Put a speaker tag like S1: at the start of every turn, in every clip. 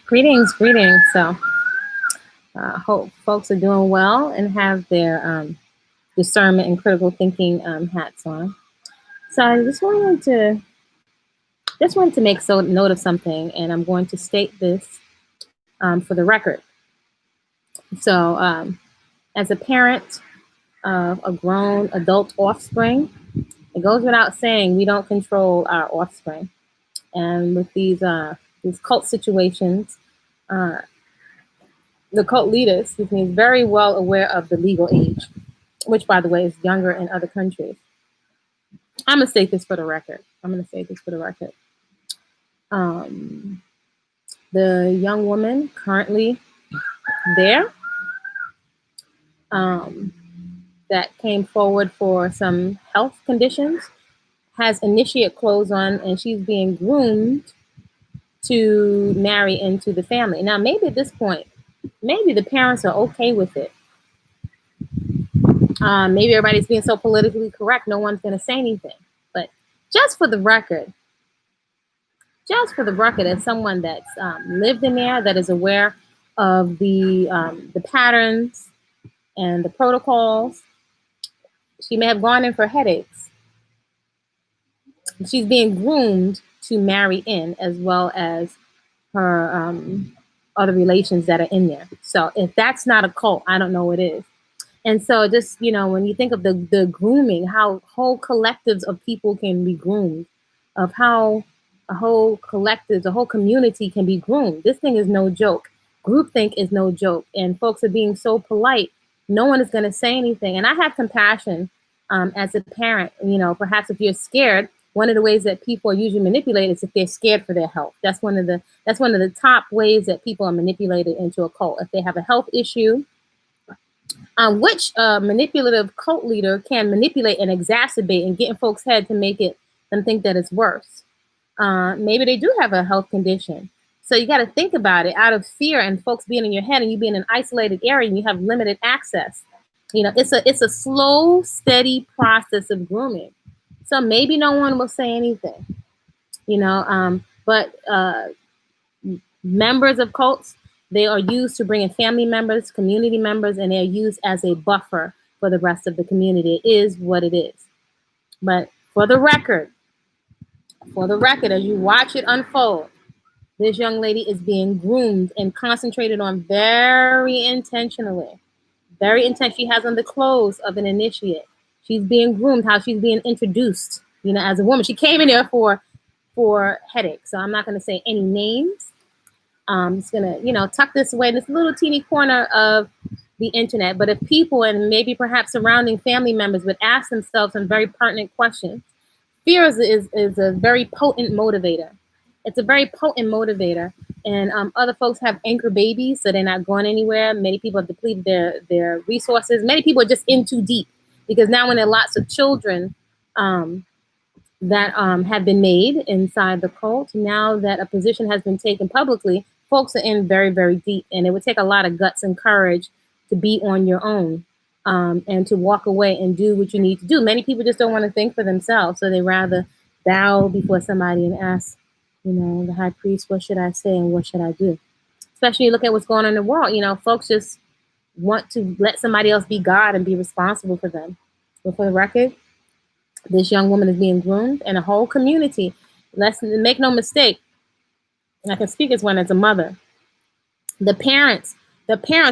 S1: Greetings, greetings. So, hope folks are doing well and have their discernment and critical thinking hats on. So, I just wanted to make note of something, and I'm going to state this for the record. So, as a parent of a grown adult offspring, it goes without saying we don't control our offspring, and with these cult situations. Uh, the cult leader, excuse me, is very well aware of the legal age, which, by the way, is younger in other countries. I'm gonna state this for the record. Um, the young woman currently there um, that came forward for some health conditions has initiate clothes on, and she's being groomed to marry into the family. Now, maybe at this point, maybe the parents are okay with it. Maybe everybody's being so politically correct, no one's going to say anything. But just for the record, as someone that's lived in there, that is aware of the patterns and the protocols, she may have gone in for headaches. She's being groomed to marry in, as well as her other relations that are in there. So if that's not a cult, I don't know what is. And so just, when you think of the grooming, how whole collectives of people can be groomed, of how a whole community can be groomed. This thing is no joke. Groupthink is no joke. And folks are being so polite, no one is going to say anything. And I have compassion as a parent. Perhaps if you're scared, one of the ways that people are usually manipulated is if they're scared for their health. That's one of the top ways that people are manipulated into a cult. If they have a health issue, which manipulative cult leader can manipulate and exacerbate and get in folks' head to make them think that it's worse. Maybe they do have a health condition. So you got to think about it out of fear and folks being in your head and you being in an isolated area and you have limited access. It's a slow, steady process of grooming. So maybe no one will say anything, but members of cults, they are used to bring in family members, community members, and they're used as a buffer for the rest of the community. It is what it is. But for the record, as you watch it unfold, this young lady is being groomed and concentrated on very intentionally. Very intense. She has on the clothes of an initiate. She's being groomed, how she's being introduced, as a woman. She came in there for headaches. So I'm not going to say any names. I'm just going to, tuck this away in this little teeny corner of the internet. But if people and maybe perhaps surrounding family members would ask themselves some very pertinent questions, fear is a very potent motivator. It's a very potent motivator. And other folks have anchor babies, so they're not going anywhere. Many people have depleted their resources. Many people are just in too deep because now when there are lots of children that have been made inside the cult, now that a position has been taken publicly, folks are in very, very deep. And it would take a lot of guts and courage to be on your own and to walk away and do what you need to do. Many people just don't want to think for themselves, so they rather bow before somebody and ask, the high priest, what should I say and what should I do? Especially look at what's going on in the world. Folks just want to let somebody else be God and be responsible for them. But for the record, this young woman is being groomed and a whole community. Let's make no mistake. And I can speak as one as a mother. The parents,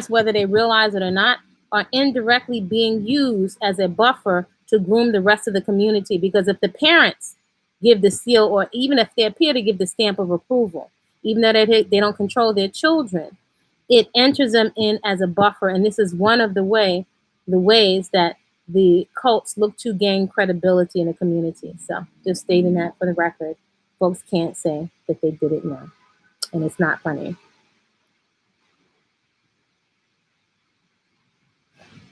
S1: whether they realize it or not, are indirectly being used as a buffer to groom the rest of the community. Because if the parents give the seal, or even if they appear to give the stamp of approval, even though they don't control their children, it enters them in as a buffer. And this is one of the ways that the cults look to gain credibility in the community. So just stating that for the record, folks can't say that they didn't know. And it's not funny.